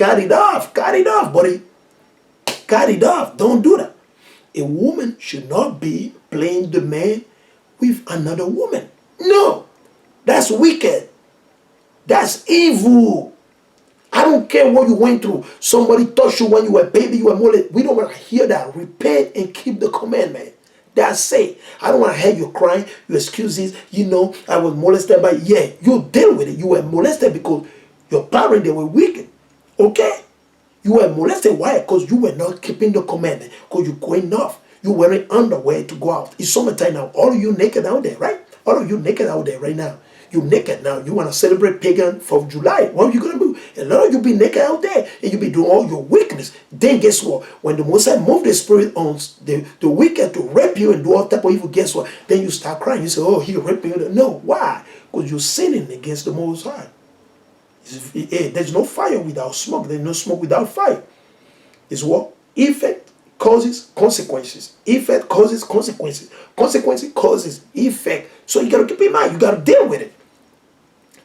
Cut it off. Cut it off, buddy. Cut it off. Don't do that. A woman should not be playing the man with another woman. No. That's wicked. That's evil. I don't care what you went through. Somebody touched you when you were a baby, you were molested. We don't want to hear that. Repent and keep the commandment. That's it. I don't want to hear you crying, your excuses. I was molested by, yeah, you deal with it. You were molested because your parents, they were wicked. Okay? You were molested. Why? Because you were not keeping the commandment. Because you're going off. You're wearing underwear to go out. It's summertime now. All of you naked out there, right? All of you naked out there right now. You naked now. You want to celebrate pagan 4th of July. What are you going to do? A lot of you be naked out there and you be doing all your wickedness. Then guess what? When the Most High move the spirit on the wicked to rape you and do all type of evil, guess what? Then you start crying. You say, oh, he raped me. No. Why? Because you're sinning against the Most High. There's no fire without smoke. There's no smoke without fire. It's what? Effect causes consequences. Effect causes consequences. Consequences causes effect. So you got to keep in mind. You got to deal with it.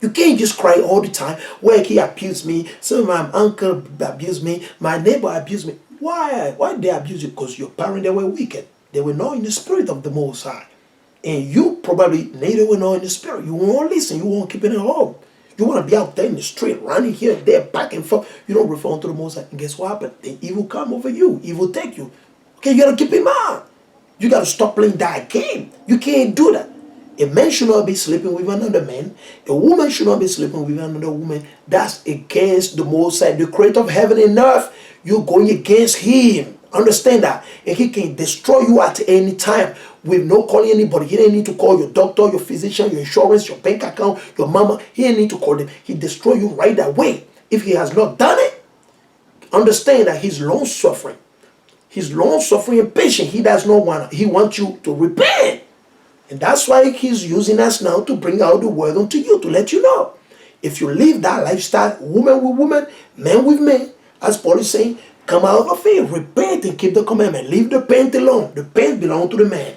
You can't just cry all the time. Well, he abused me. So my uncle abused me. My neighbor abused me. Why? Why did they abuse you? Because your parents, they were wicked. They were not in the spirit of the Most High. And you probably neither were not in the spirit. You won't listen. You won't keep it at home. You want to be out there in the street, running here, there, back and forth. You don't refer to the Most High. And guess what happened? The evil come over you. Evil take you. Okay, you got to keep in mind. You got to stop playing that game. You can't do that. A man should not be sleeping with another man. A woman should not be sleeping with another woman. That's against the Most High, the creator of heaven and earth. You're going against him. Understand that. And he can destroy you at any time with no calling anybody. He didn't need to call your doctor, your physician, your insurance, your bank account, your mama. He didn't need to call them. He destroy you right away. If he has not done it, understand that he's long suffering. He's long suffering and patient. He does not want. He wants you to repent. And that's why he's using us now to bring out the word unto you, to let you know. If you live that lifestyle, woman with woman, man with man, as Paul is saying, come out of it, repent and keep the commandment. Leave the paint alone. The paint belongs to the man.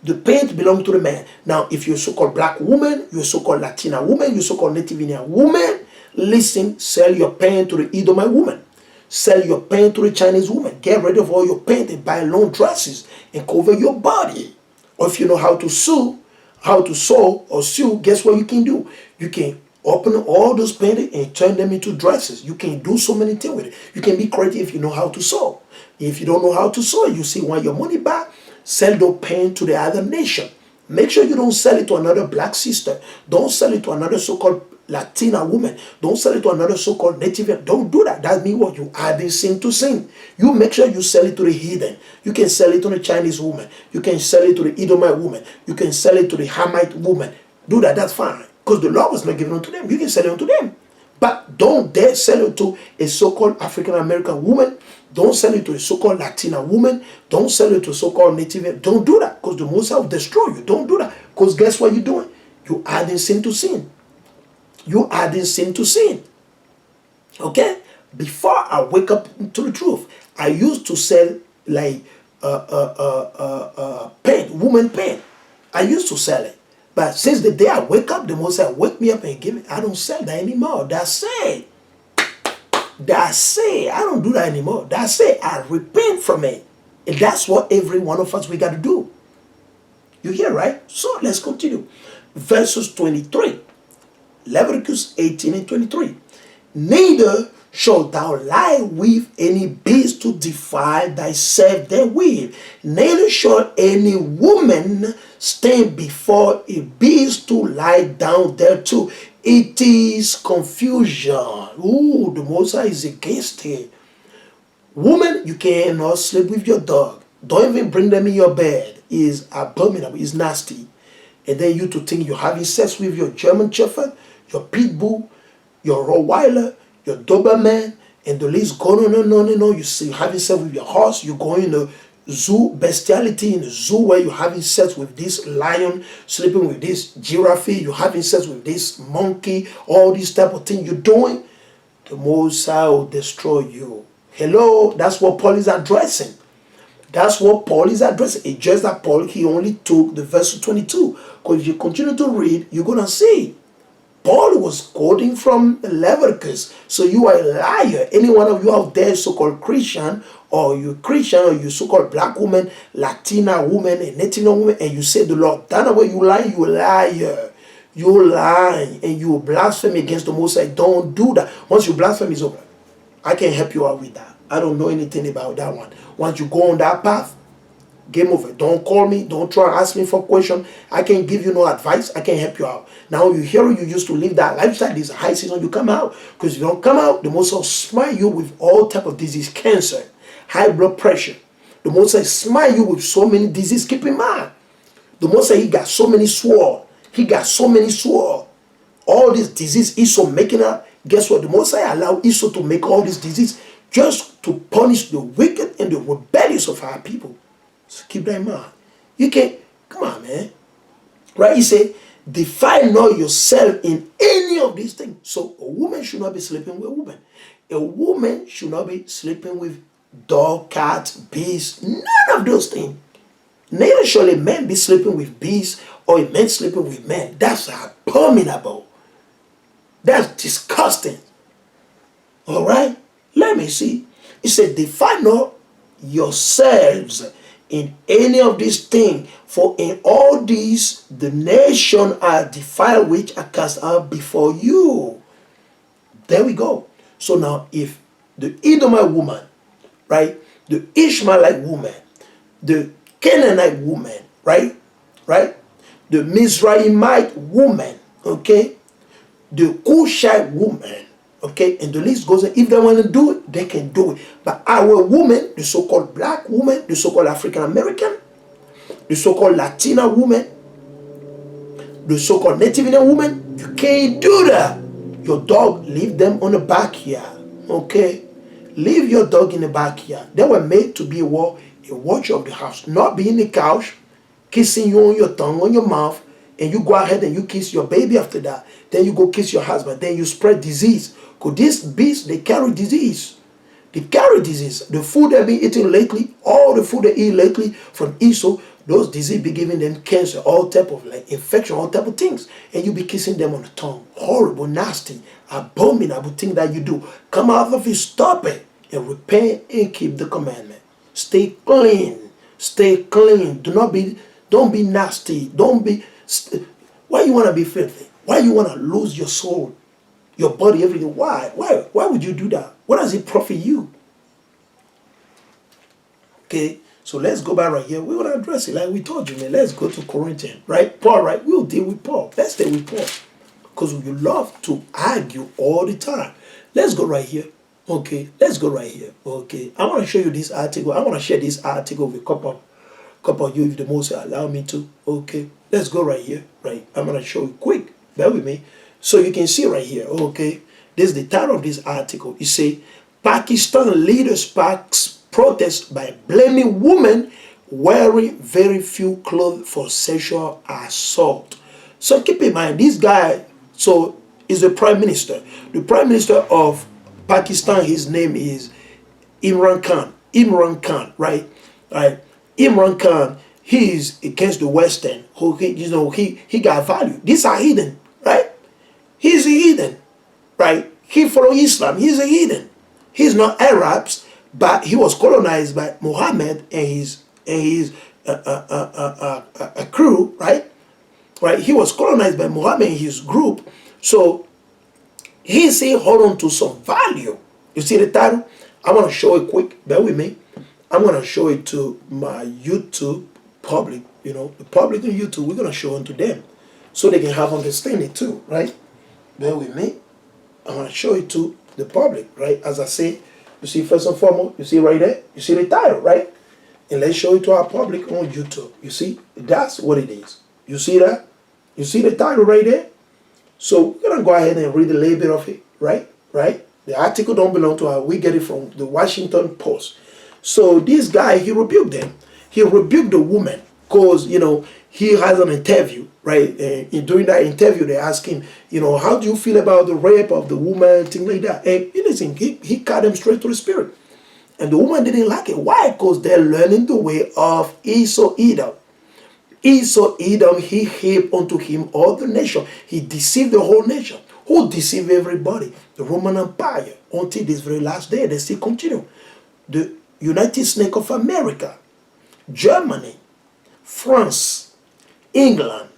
The paint belongs to the man. Now, if you're a so-called black woman, you're a so-called Latina woman, you're a so-called Native Indian woman, listen, sell your paint to the Edomite woman. Sell your paint to the Chinese woman. Get rid of all your paint and buy long dresses and cover your body. Or if you know how to sew or sew, guess what you can do? You can open all those paintings and turn them into dresses. You can do so many things with it. You can be creative if you know how to sew. If you don't know how to sew, you see, want your money back, sell the paint to the other nation. Make sure you don't sell it to another black sister. Don't sell it to another so-called Latina woman. Don't sell it to another so-called native. Don't do that. That means what? You adding sin to sin. You make sure you sell it to the heathen. You can sell it to the Chinese woman. You can sell it to the Edomite woman. You can sell it to the Hamite woman. Do that. That's fine. Because the law was not given unto them. You can sell it unto them. But don't dare sell it to a so-called African-American woman. Don't sell it to a so-called Latina woman. Don't sell it to a so-called native. Don't do that. Because the Most High will destroy you. Don't do that. Because guess what you're doing? You're adding sin to sin. You adding sin to sin. Okay? Before I wake up to the truth, I used to sell like paint, woman paint. I used to sell it. But since the day I wake up, the Most High wake me up and give me. I don't sell that anymore. That's it. That's it. I don't do that anymore. That's it. I repent from it. And that's what every one of us we got to do. You hear, right? So let's continue. Verses 23. Leviticus 18 and 23. Neither shalt thou lie with any beast to defile thyself therewith. Neither shall any woman stand before a beast to lie down thereto. It is confusion. Ooh, the Most High is against it. Woman, you cannot sleep with your dog. Don't even bring them in your bed. It is abominable. It's nasty. And then you to think you're having sex with your German Shepherd, your Pit Bull, your Rottweiler, your Doberman, and the list going on and on and on. You see, having sex with your horse, you're going in the zoo, bestiality in the zoo where you're having sex with this lion, sleeping with this giraffe, you're having sex with this monkey, all these type of things you're doing, the Most High will destroy you. Hello, that's what Paul is addressing. That's what Paul is addressing. It's just that Paul, he only took the verse 22. Because if you continue to read, you're going to see Paul was quoting from Leviticus. So you are a liar. Any one of you out there, so-called Christian, or you Christian, or you so-called black woman, Latina woman, and Latino woman, and you say the Lord, that way you lie, you a liar. You lie and you blaspheme against the Most High. Don't do that. Once you blaspheme, it's over. I can't help you out with that. I don't know anything about that one. Once you go on that path, game over. Don't call me. Don't try to ask me for question. I can't give you no advice. I can't help you out. Now you hear you used to live that lifestyle. This high season, you come out. Because if you don't come out, the Most High smite you with all type of disease, cancer, high blood pressure. The Most High smite you with so many diseases. Keep in mind, the Most High, he got so many sword. He got so many sword. All this disease Esau making up. Guess what? The Most High allowed Esau to make all this disease just to punish the wicked and the rebellious of our people. So keep that in mind. You can't, come on, man. Right? He said, defile not yourself in any of these things. So a woman should not be sleeping with a woman. A woman should not be sleeping with dog, cat, beast, none of those things. Neither shall a man be sleeping with beasts or a man sleeping with men. That's abominable. That's disgusting. All right? Let me see. It said, defile not yourselves in any of these things, for in all these the nation are defiled which are cast out before you. There we go. So now if the Edomite woman, right, the Ishmaelite woman, the Canaanite woman, right, the Mizraimite woman, okay, the Cushite woman, okay, and the list goes on. If they want to do it, they can do it. But our woman, the so-called black woman, the so-called African American, the so-called Latina woman, the so-called Native Indian woman, you can't do that. Your dog, leave them on the backyard, okay? Leave your dog in the backyard. They were made to be a watcher of the house, not be in the couch, kissing you on your tongue, on your mouth, and you go ahead and you kiss your baby after that. Then you go kiss your husband. Then you spread disease. Because these beasts, they carry disease. They carry disease. The food they've been eating lately, all the food they eat lately from Esau, those disease be giving them cancer, all type of like infection, all type of things. And you be kissing them on the tongue. Horrible, nasty, abominable thing that you do. Come out of it, stop it, and repent and keep the commandment. Stay clean. Stay clean. Don't be nasty. Don't be. Why you want to be filthy? Why you want to lose your soul, your body, everything? Why? Why would you do that? What does it profit you? Okay, so let's go back right here. We want to address it like we told you, man. Let's go to Corinthians, right? Paul, right? We'll deal with Paul. Let's stay with Paul. Because you love to argue all the time. Let's go right here. Okay, let's go right here. Okay, I want to show you this article. I want to share this article with a couple of you if the most allow me to. Okay, let's go right here. Right, I'm going to show you quick. Bear with me. So you can see right here. Okay, this is the title of this article. You say, Pakistan leader sparks protest by blaming women wearing very few clothes for sexual assault. So keep in mind, this guy, so is the prime minister. The prime minister of Pakistan, his name is Imran Khan. Imran Khan, right? Right. Imran Khan, he is against the Western. He got value. These are heathen, right? He's a heathen, right? He follow Islam. He's a heathen. He's not Arabs, but he was colonized by Muhammad and his crew, right? Right. He was colonized by Muhammad and his group. So he say hold on to some value. You see the title? I want to show it quick. Bear with me. I'm going to show it to my YouTube public, the public on YouTube. We're going to show it to them so they can have understanding too, right? Bear with me. I'm going to show it to the public, right? As I say, you see, first and foremost, you see right there, you see the title, right? And let's show it to our public on YouTube. You see, that's what it is. You see that? You see the title right there? So we're going to go ahead and read a little bit of it, right? Right? The article don't belong to us. We get it from the Washington Post. So this guy, he rebuked them. He rebuked the woman because, he has an interview, right? And during that interview, they ask him, how do you feel about the rape of the woman, things like that. And listen, he cut them straight to the spirit. And the woman didn't like it. Why? Because they're learning the way of Esau, Edom. Esau, Edom, he heaped unto him all the nation. He deceived the whole nation. Who deceived everybody? The Roman Empire. Until this very last day, they still continue. The United States of America, Germany, France, England,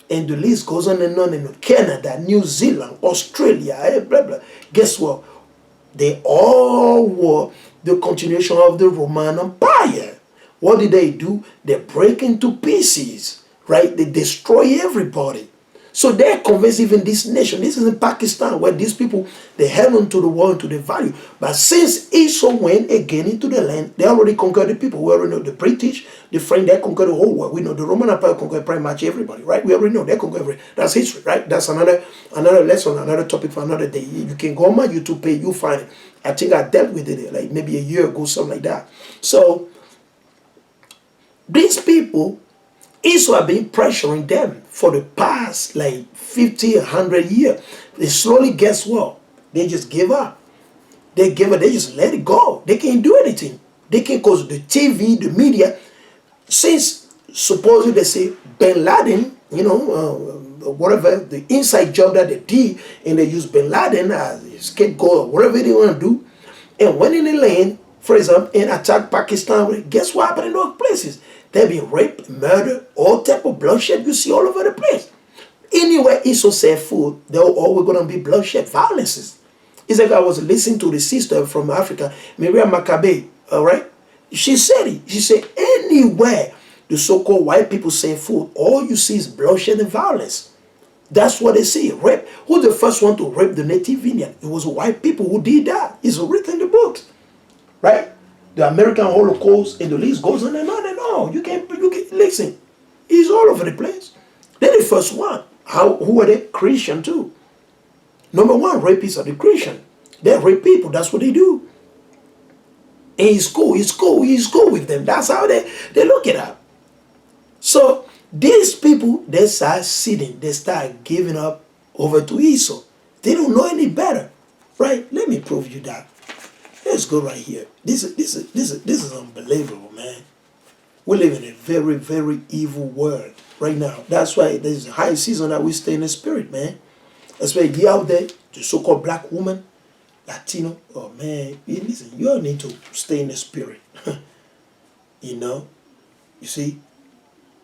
and the list goes on and on and on. Canada, New Zealand, Australia, blah, blah. Guess what? They all were the continuation of the Roman Empire. What did they do? They break into pieces, right? They destroy everybody. So they're convinced even this nation, this is in Pakistan, where these people, they held on to the world, to the value. But since Esau went again into the land, they already conquered the people. We already know the British, the French, they conquered the whole world. We know the Roman Empire conquered pretty much everybody, right? We already know they conquered everybody. That's history, right? That's another lesson, another topic for another day. You can go on my YouTube page, you'll find it. I think I dealt with it like maybe a year ago, something like that. So these people, Esau have been pressuring them for the past like 50, 100 years. They slowly, guess what? They just give up. They give up. They just let it go. They can't do anything. They can't, because the TV, the media, since supposedly they say Bin Laden, whatever, the inside job that they did, and they use Bin Laden as a scapegoat or whatever they want to do, and went in the land, for example, and attacked Pakistan, guess what happened in those places? There be rape, murder, all type of bloodshed you see all over the place. Anywhere Esau said food, there were always going to be bloodshed, violences. It's like I was listening to the sister from Africa, Miriam Maccabee, all right? She said it. She said, anywhere the so-called white people say food, all you see is bloodshed and violence. That's what they see, rape. Who's the first one to rape the native Indian? It was white people who did that. It's written in the books, right? The American Holocaust, and the list goes on and on and on. You can listen. He's all over the place. They're the first one. Who are they? Christian too. Number one, rapists are the Christian. They rape people. That's what they do. And he's cool with them. That's how they look it up. So these people, they start sitting. They start giving up over to Esau. They don't know any better, right? Let me prove you that. Let's go right here. This is unbelievable, man. We live in a very, very evil world right now. That's why there's a high season that we stay in the spirit, man. That's why you out there, the so-called black woman, Latino, oh man, listen, you all need to stay in the spirit. You see?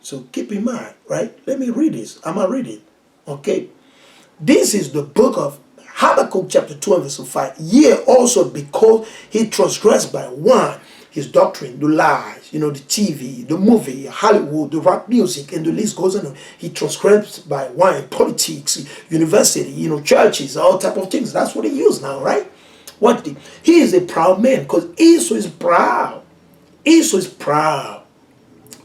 So keep in mind, right? Let me read this. I'm going to read it. Okay? This is the book of Habakkuk chapter 2 and verse 5. Yea, also because he transgressed by one, his doctrine, the lies, the TV, the movie, Hollywood, the rap music, and the list goes on. He transgressed by one, politics, university, churches, all type of things. That's what he used now, right? He is a proud man, because Esau is proud. Esau is proud.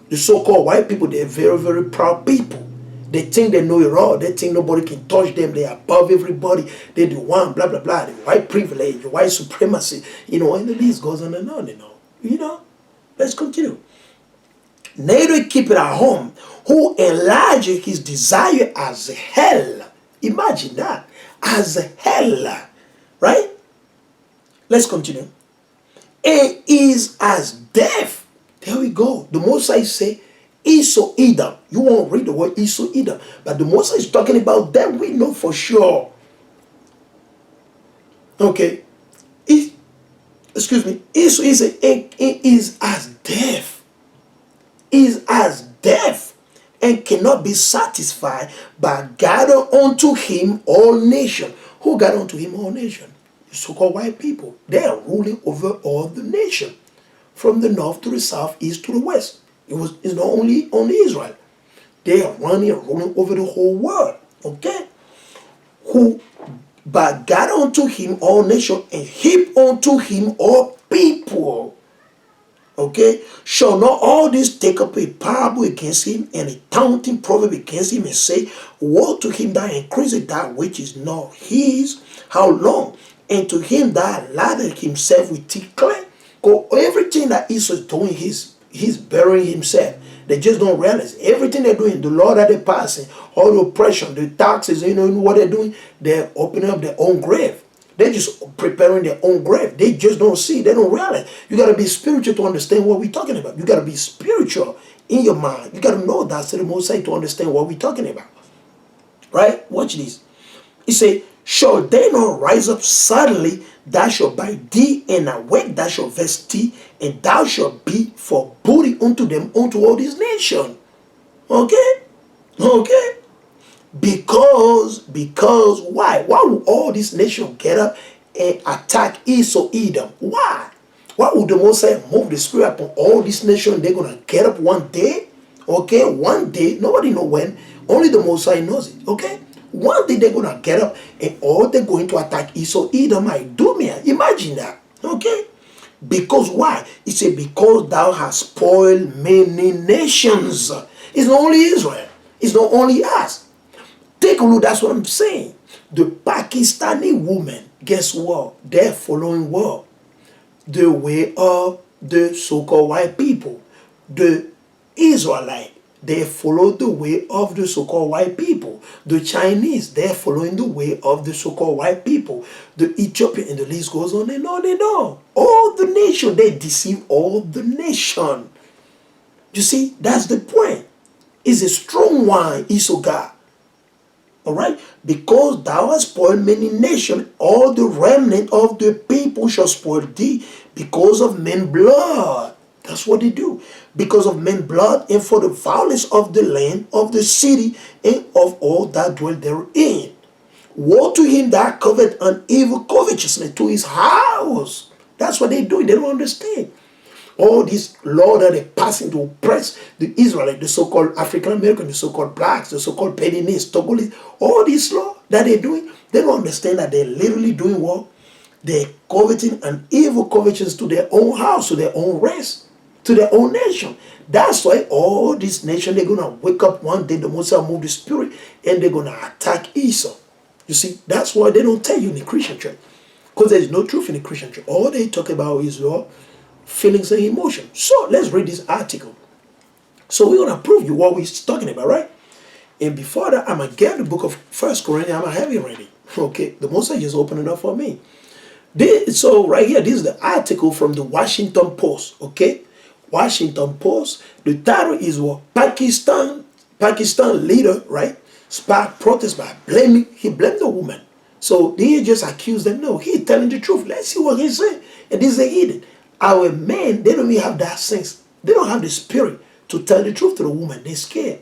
The so-called white people, they're very, very proud people. They think they know it all. They think nobody can touch them. They're above everybody. They do one, blah, blah, blah. The white privilege, the white supremacy, and the list goes on and on, Let's continue. Neither keep it at home, who enlarged his desire as hell. Imagine that. As hell. Right? Let's continue. And is as death. There we go. The Most High say, Esau, Edom. You won't read the word Esau, Edom. But the Most High is talking about them. We know for sure. Okay. Esau is as deaf. Is as deaf. And cannot be satisfied, but gather unto him all nation. Who gather unto him all nation? The so-called white people. They are ruling over all the nation. From the north to the south, east to the west. It's not only Israel. They are ruling over the whole world. Okay? But gather unto him all nations, and heap unto him all people. Okay? Shall not all this take up a parable against him, and a taunting proverb against him, and say, woe to him that increaseth that which is not his, how long? And to him that ladeth himself with teeth clean. Because everything that Esau is doing, he's burying himself. They just don't realize everything they're doing, the law that they're passing, all the oppression, the taxes, what they're doing, they're opening up their own grave. They're just preparing their own grave. They just don't see, they don't realize. You got to be spiritual to understand what we're talking about. You got to be spiritual in your mind. You got to know that's the Most High to understand what we're talking about. Right? Watch this. He say, shall they not rise up suddenly, thou shalt buy thee, and awake thou shalt vest thee, and thou shalt be for booty unto them, unto all this nation. Okay? Okay? Because why? Why would all this nation get up and attack Esau, Edom? Why? Why would the Most High move the spirit upon all this nation? They're gonna get up one day, okay? One day, nobody know when. Only the Most High knows it, okay? One day they're gonna get up and all they're going to attack Esau, Edom, Idumea. Imagine that, okay? Because why? He said, because thou hast spoiled many nations. It's not only Israel. It's not only us. Take a look, that's what I'm saying. The Pakistani woman, guess what? They're following what? The way of the so-called white people. The Israelite, they follow the way of the so-called white people. The Chinese, they're following the way of the so-called white people. The Ethiopian, and the list goes on and on and on. All the nation, they deceive all the nation. You see, that's the point. It's a strong wine, Esau God. All right, because thou hast spoiled many nations, all the remnant of the people shall spoil thee because of men's blood. That's what they do. Because of men's blood, and for the violence of the land, of the city, and of all that dwell therein. Woe to him that covet an evil covetousness to his house. That's what they're doing. They don't understand. All these laws that they're passing to oppress the Israelites, the so-called African American, the so-called blacks, the so-called Beninese, Togolese, all these laws that they're doing, they don't understand that they're literally doing what? They're coveting an evil covetousness to their own house, to their own race, to their own nation. That's why all these nations, they're going to wake up one day, the Messiah move the spirit, and they're going to attack Esau. You see, that's why they don't tell you in the Christian church. Because there's no truth in the Christian church. All they talk about is your feelings and emotion. So let's read this article. So we're going to prove you what we're talking about, right? And before that, I'm going to get the book of First Corinthians. I'm going to have it ready. Okay, the Most High just opened it up for me. So right here, this is the article from the Washington Post. Okay, Washington Post. The title is what? Pakistan leader, right? Spark protest by blaming. He blamed the woman. So they just accused them. No, he's telling the truth. Let's see what he said. And this is the hidden. Our men, they don't even have that sense. They don't have the spirit to tell the truth to the woman. They're scared.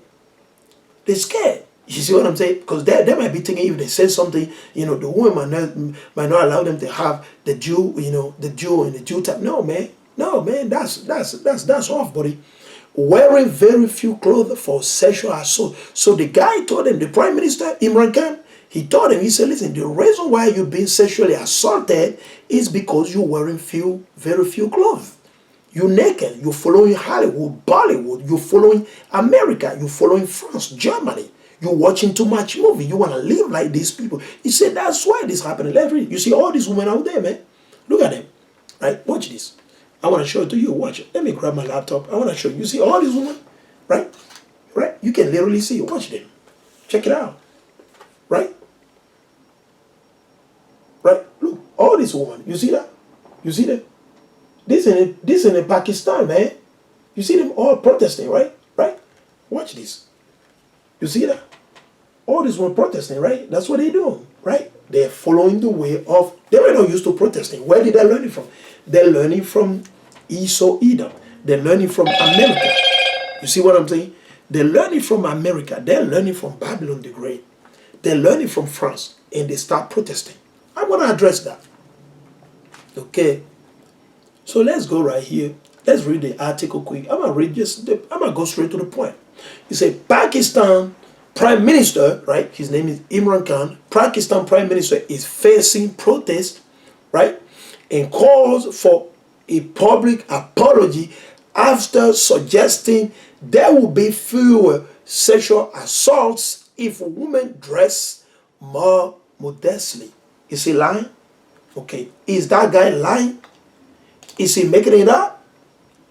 They're scared. You see what I'm saying? Because they might be thinking if they say something, the woman might not allow them to have the Jew, the Jew and the Jew type. No, man. No, man. That's off, buddy. Wearing very few clothes for sexual assault. So the guy told them, the Prime Minister, Imran Khan, he told him, he said, listen, the reason why you're being sexually assaulted is because you're wearing very few clothes. You're naked. You're following Hollywood, Bollywood. You're following America. You're following France, Germany. You're watching too much movie. You want to live like these people. He said, that's why this happening. Let's read. You see all these women out there, man. Look at them. Right? Watch this. I want to show it to you. Watch it. Let me grab my laptop. I want to show you. You see all these women? Right? Right? You can literally see. Watch them. Check it out. Right? Right? Look, all these women. You see that? You see that? This in Pakistan, man. You see them all protesting, right? Right? Watch this. You see that? All these women protesting, right? That's what they're doing, right? They're following the way of. They were not used to protesting. Where did they learn it from? They're learning from Esau, Edom. They're learning from America. You see what I'm saying? They're learning from America. They're learning from Babylon the Great. They're learning from France, and they start protesting. I'm going to address that. Okay. So let's go right here. Let's read the article quick. I'm going to go straight to the point. You say Pakistan Prime Minister, right? His name is Imran Khan. Pakistan Prime Minister is facing protest, right? And calls for a public apology after suggesting there will be fewer sexual assaults if women dress more modestly. Is he lying? Okay. Is that guy lying? Is he making it up?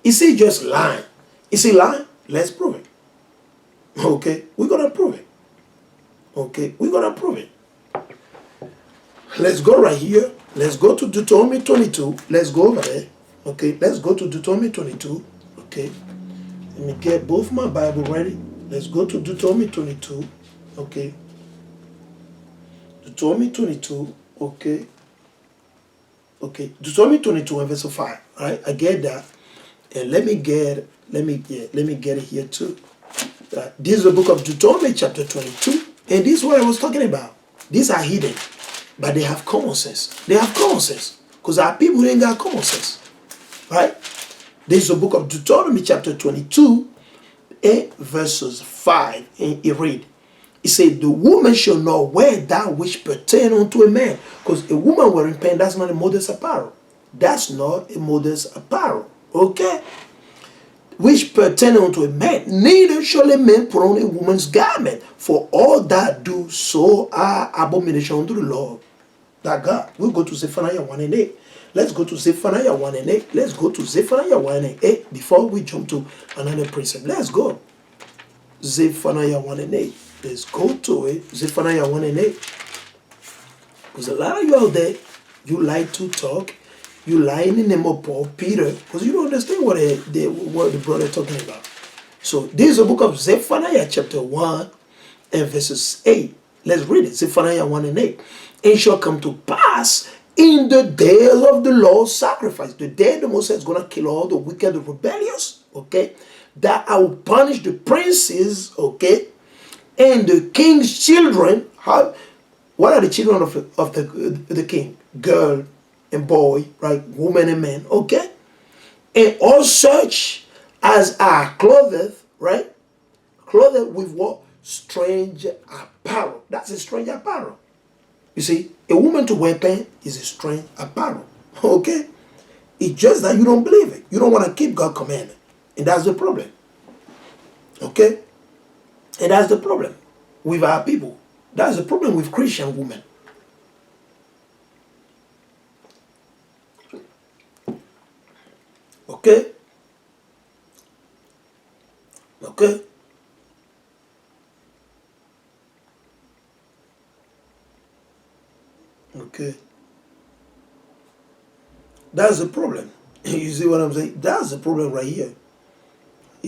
Is he just lying? Is he lying? Let's prove it. Okay. We're going to prove it. Okay. We're going to prove it. Let's go right here. Let's go to Deuteronomy 22. Let's go over there. Okay. Let's go to Deuteronomy 22. Okay. Let me get both my Bible ready. Let's go to Deuteronomy 22. Okay. Deuteronomy 22. Okay. Okay. Deuteronomy 22 and verse 5. Right? I get that. And let me get it here too. This is the book of Deuteronomy chapter 22. And this is what I was talking about. These are hidden. But they have common sense. They have common sense. Because our people who ain't got common sense. Right? This is the book of Deuteronomy chapter 22 and verses 5. And it read. It said, the woman shall not wear that which pertain unto a man. Because a woman wearing pants, that's not a modest apparel. That's not a modest apparel. Okay? Which pertain unto a man. Neither shall a man put on a woman's garment. For all that do so are abomination unto the Lord. That God. We'll go to Zephaniah 1 and 8. Let's go to Zephaniah 1 and 8. Let's go to Zephaniah 1 and 8 before we jump to another precept. Let's go. Zephaniah 1 and 8. Let's go to it. Zephaniah 1 and 8. Because a lot of you out there, you like to talk. You lie in the name of Paul, Peter, because you don't understand what the brother talking about. So this is the book of Zephaniah chapter 1 and verses 8. Let's read it. Zephaniah 1 and 8. It shall come to pass in the days of the Lord's sacrifice. The day the Most High is going to kill all the wicked, the rebellious, okay, that I will punish the princes, okay, and the king's children. What are the children of the king? Girl and boy, right? Woman and man, okay? And all such as are clothed, right? Clothed with what? Strange apparel. That's a strange apparel. You see, a woman to wear pants is a strange apparel, okay? It's just that you don't believe it. You don't want to keep God's commandment. And that's the problem, okay? And that's the problem with our people. That's the problem with Christian women. Okay? Okay? Okay? That's the problem. You see what I'm saying? That's the problem right here.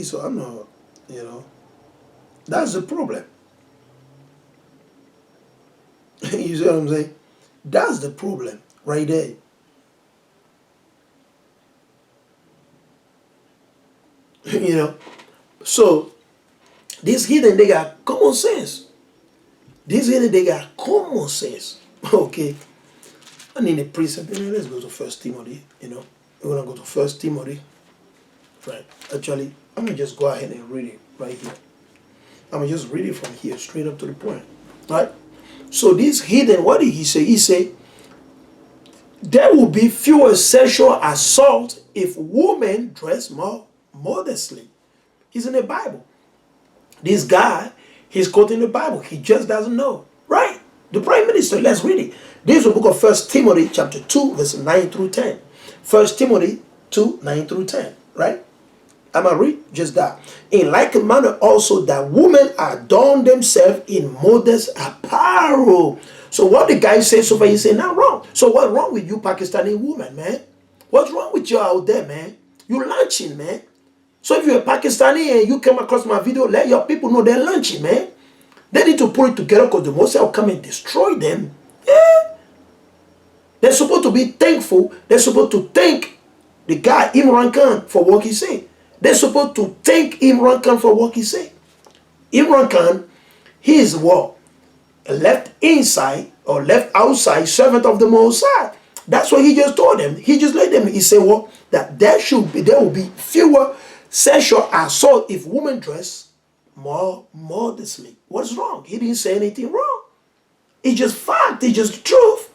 So I'm not, that's the problem. You see what I'm saying? That's the problem right there. So these heathen, they got common sense. These heathen, they got common sense. Okay. I need a precept. Let's go to First Timothy. We're gonna go to First Timothy. Right. Actually, I'm gonna just go ahead and read it right here. I'm gonna just read it from here straight up to the point. Right. So this heathen, what did he say? He said, there will be fewer sexual assaults if women dress more modestly. He's in the Bible. This guy, he's quoting the Bible. He just doesn't know. Right? The Prime Minister, let's read it. This is the book of 1 Timothy chapter 2, verse 9 through 10. 1 Timothy 2, 9 through 10. Right? I'm going to read just that. In like manner also that women adorn themselves in modest apparel. So what the guy says so far, he's saying not wrong. So what's wrong with you Pakistani woman, man? What's wrong with you out there, man? You're lunching, man. So if you're a Pakistani and you come across my video, let your people know they're lunching, man. They need to put it together because the Most High will come and destroy them. Yeah. They're supposed to be thankful. They're supposed to thank the guy, Imran Khan, for what he said. They're supposed to thank Imran Khan for what he said. Imran Khan, he is what? A left inside or left outside servant of the Most High. That's what he just told them. He just let them. He said what? That there will be fewer sexual assault if women dress more modestly. What's wrong? He didn't say anything wrong. It's just fact. It's just the truth.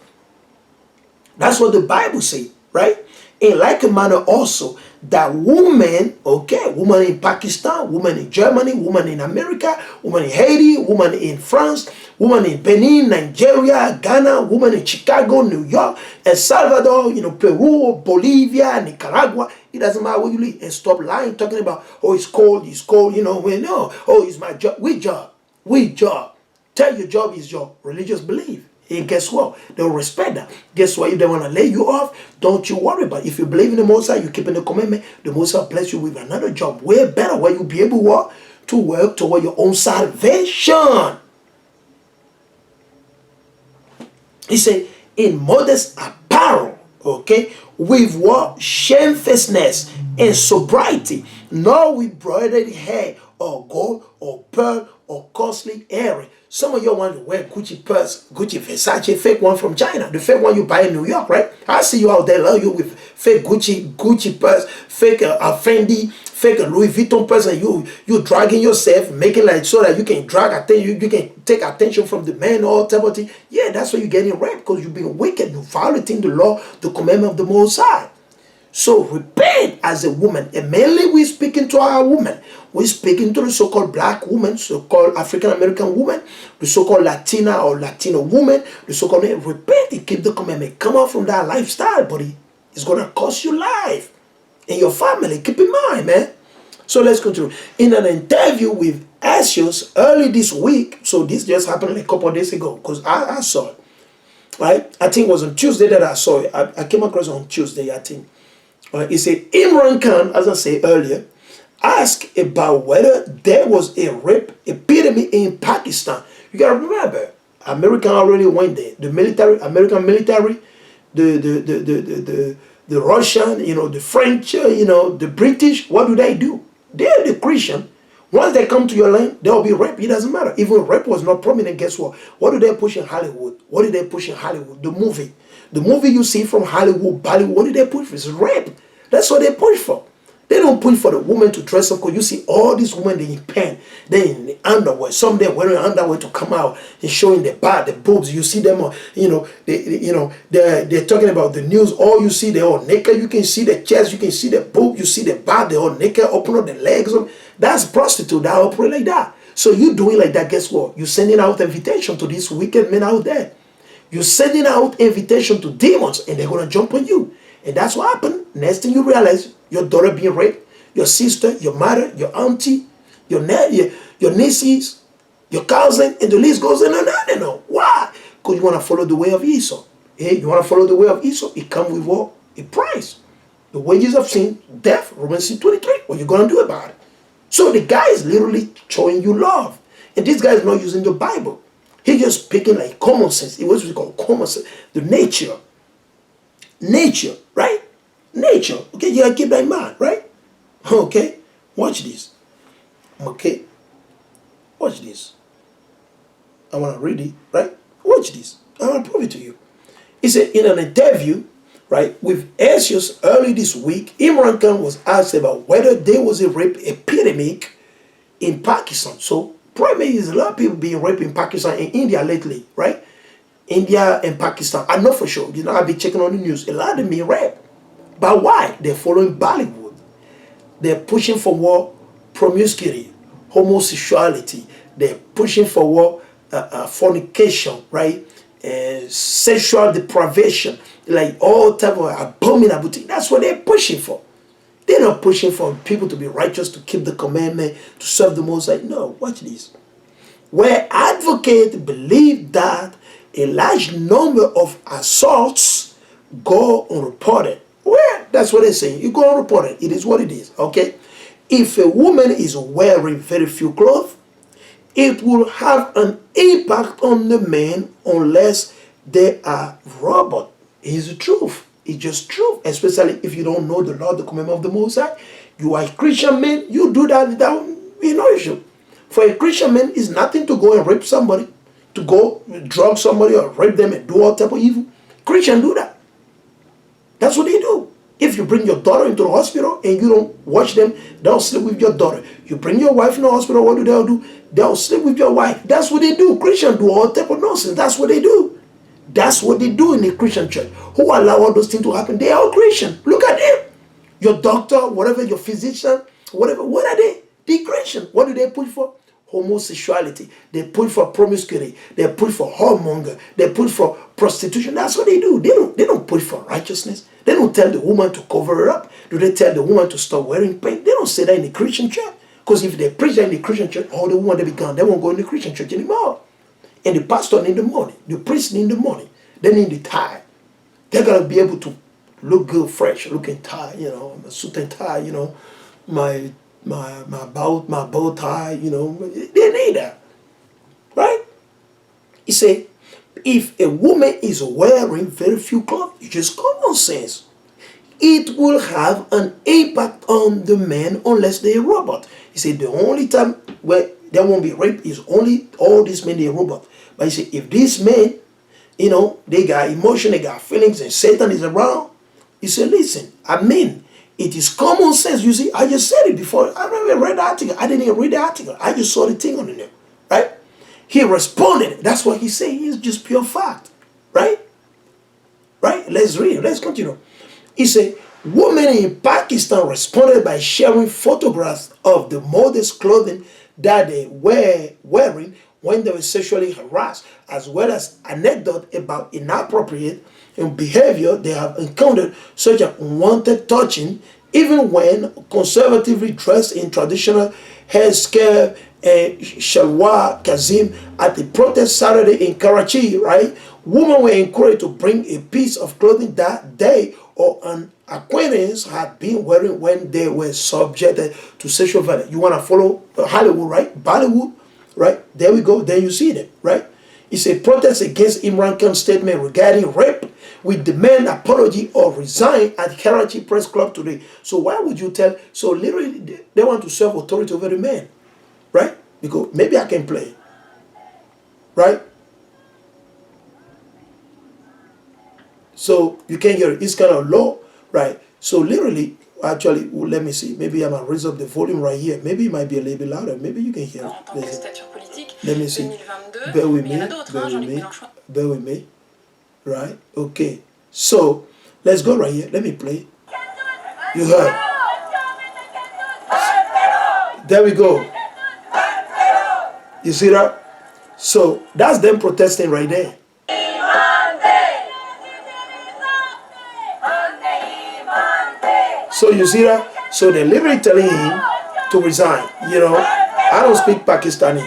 That's what the Bible says, right? In like a manner also that women, okay, women in Pakistan, women in Germany, women in America, women in Haiti, women in France, women in Benin, Nigeria, Ghana, women in Chicago, New York, El Salvador, Peru, Bolivia, Nicaragua. It doesn't matter where you live. And stop lying, talking about, oh, it's cold, no. Oh, it's my job. Which job? Which job? Tell your job is your religious belief. Hey, guess what? They'll respect that. Guess what? If they want to lay you off, don't you worry about it. If you believe in the Most High, you keep in the commandment, the Most High bless you with another job way better where you'll be able to work toward your own salvation. He said, in modest apparel, okay, with what? Shamefacedness and sobriety, nor with broidered hair or gold or pearl or costly earring. Some of you want to wear Gucci purse, Gucci Versace, fake one from China, the fake one you buy in New York, right? I see you out there, love you with fake Gucci purse, fake Fendi, fake Louis Vuitton purse, and you dragging yourself, making like so that you can drag attention, you can take attention from the man or type of thing. Yeah, that's why you're getting raped, because you've been wicked, you're violating the law, the commandment of the Most High. So repent as a woman, and mainly we're speaking to our women. We're speaking to the so-called black woman, so-called African-American woman, the so-called Latina or Latino woman, the so-called repent and keep the commandment. Come out from that lifestyle, buddy. It's going to cost you life and your family. Keep in mind, man. So let's continue. In an interview with Axios early this week, so this just happened a couple of days ago, because I saw it, right? I think it was on Tuesday that I saw it. I came across it on Tuesday, I think. He said, Imran Khan, as I said earlier, asked about whether there was a rape epidemic in Pakistan. You got to remember, America already went there. The military, American military, the Russian, the French, the British, what do? They're the Christian. Once they come to your land, there will be rape. It doesn't matter. Even rape was not prominent. Guess what? What do they push in Hollywood? What do they push in Hollywood? The movie. The movie you see from Hollywood, Bollywood, what do they push for? It's rape. That's what they push for. They don't push for the woman to dress up, because you see all these women, they in pants, they in the underwear. Some they're wearing underwear to come out and showing the butt, the boobs. You see them, they're talking about the news. All you see, they're all naked. You can see the chest, you can see the boob, you see the butt, they're all naked, open up the legs. That's prostitute that operate like that. So you doing like that, guess what? You're sending out invitation to these wicked men out there. You're sending out invitation to demons, and they're going to jump on you. And that's what happened. Next thing you realize, your daughter being raped, your sister, your mother, your auntie, your nieces, your cousin, and the list goes on and on and on. Why? Because you want to follow the way of Esau. Hey, you want to follow the way of Esau? It comes with what? A price. The wages of sin, death, Romans 6:23. What are you going to do about it? So the guy is literally showing you love. And this guy is not using the Bible. He's just speaking like common sense. It was what we call common sense. The nature. Nature, right? Nature. Okay, you gotta keep that in mind, right? Okay, watch this. Okay, watch this. I want to read it, right? Watch this. I want to prove it to you. He said in an interview, right, with Axios early this week, Imran Khan was asked about whether there was a rape epidemic in Pakistan. So, probably is a lot of people being raped in Pakistan and India lately, right? India and Pakistan. I know for sure. I've been checking on the news. A lot of them being raped. But why? They're following Bollywood. They're pushing for what? Promiscuity, homosexuality. They're pushing for what? Fornication, right? Sexual deprivation. Like all type of abominable things. That's what they're pushing for. They're not pushing for people to be righteous, to keep the commandment, to serve the Most High. No, watch this. Where advocates believe that a large number of assaults go unreported. Well, that's what they're saying. You go unreported. It is what it is, okay? If a woman is wearing very few clothes, it will have an impact on the men unless they are robot. It's the truth. It's just truth, especially if you don't know the law, the commandment of the Most High. You are a Christian man, you do that without no issue. For a Christian man, it's nothing to go and rape somebody, to go drug somebody or rape them and do all type of evil. Christians do that. That's what they do. If you bring your daughter into the hospital and you don't watch them, they'll sleep with your daughter. You bring your wife in the hospital, what do? They'll sleep with your wife. That's what they do. Christians do all type of nonsense. That's what they do. That's what they do in the Christian church. Who allow all those things to happen? They are all Christian. Look at them. Your doctor, whatever, your physician, whatever. What are they? They're Christian. What do they push for? Homosexuality. They push for promiscuity. They push for whoremonger. They push for prostitution. That's what they do. They don't push for righteousness. They don't tell the woman to cover her up. Do they tell the woman to stop wearing pants? They don't say that in the Christian church. Because if they preach that in the Christian church, all the women they be gone. They won't go in the Christian church anymore. And the pastor need the money. The priest need the money. They need the tie. They're gonna be able to look good, fresh, looking tie, my suit and tie, my bow tie, They need that. Right? He said, if a woman is wearing very few clothes, it's just common sense. It will have an impact on the men unless they're a robot. He said the only time where there won't be rape is only all these men they're robot. But he said if these men, they got emotion, they got feelings, and Satan is around, he said, listen, it is common sense. You see, I just said it before. I never read the article. I didn't even read the article. I just saw the thing on the news. Right? He responded. That's what he said. It's just pure fact. Right? Right? Let's read. Let's continue. He said, women in Pakistan responded by sharing photographs of the modest clothing that they were wearing when they were sexually harassed, as well as anecdotes about inappropriate behavior they have encountered, such as unwanted touching, even when conservatively dressed in traditional headscarf and shalwar kazim at the protest Saturday in Karachi, right? Women were encouraged to bring a piece of clothing that they or an acquaintance had been wearing when they were subjected to sexual violence. You want to follow Hollywood, right? Bollywood, right? There we go. Then you see them, right? It's a protest against Imran Khan's statement regarding rape. We demand apology or resign at Karachi Press Club today. So why would you tell? So literally, they want to serve authority over the man, right? Because maybe I can play, right? So you can hear it. It's kind of low, right? So literally, actually, let me see. Maybe I'm going to raise up the volume right here. Maybe it might be a little bit louder. Maybe you can hear it. Let me see. Bear with me. Bear with me. Right? Okay. So let's go right here. Let me play. You heard. There we go. You see that? So that's them protesting right there. So you see that? So they're literally telling him to resign. I don't speak Pakistani,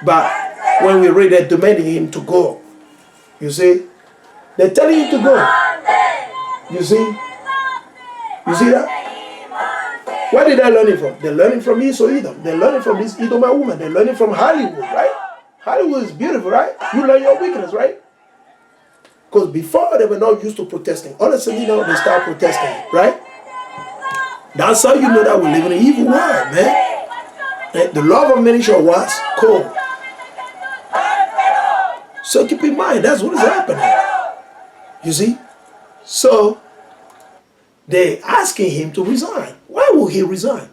but when we read it, demanding him to go. You see? They're telling him to go. You see? You see that? Where did they learn it from? They're learning from Esau Edom. They're learning from this Edomite woman. They're learning from Hollywood, right? Hollywood is beautiful, right? You learn your weakness, right? Because before they were not used to protesting. All of a sudden, they start protesting, right? That's how you know that we live in an evil world, man. And the love of many shall wax cold. So keep in mind, that's what is happening. You see? So they're asking him to resign. Why would he resign?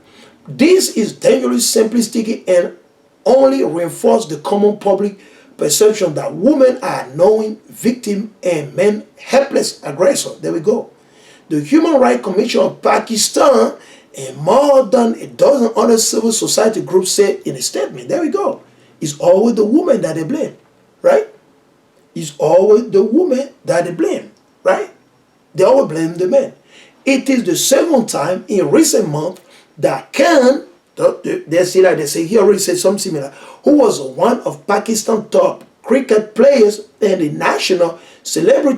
This is dangerous, simplistic, and only reinforce the common public perception that women are knowing victim and men helpless aggressor. There we go. The Human Rights Commission of Pakistan and more than a dozen other civil society groups said in a statement, there we go, it's always the woman that they blame, right? It's always the woman that they blame, right? They always blame the men. It is the second time in recent months that Khan, they say he already said something similar, who was one of Pakistan's top cricket players and a national celebrity,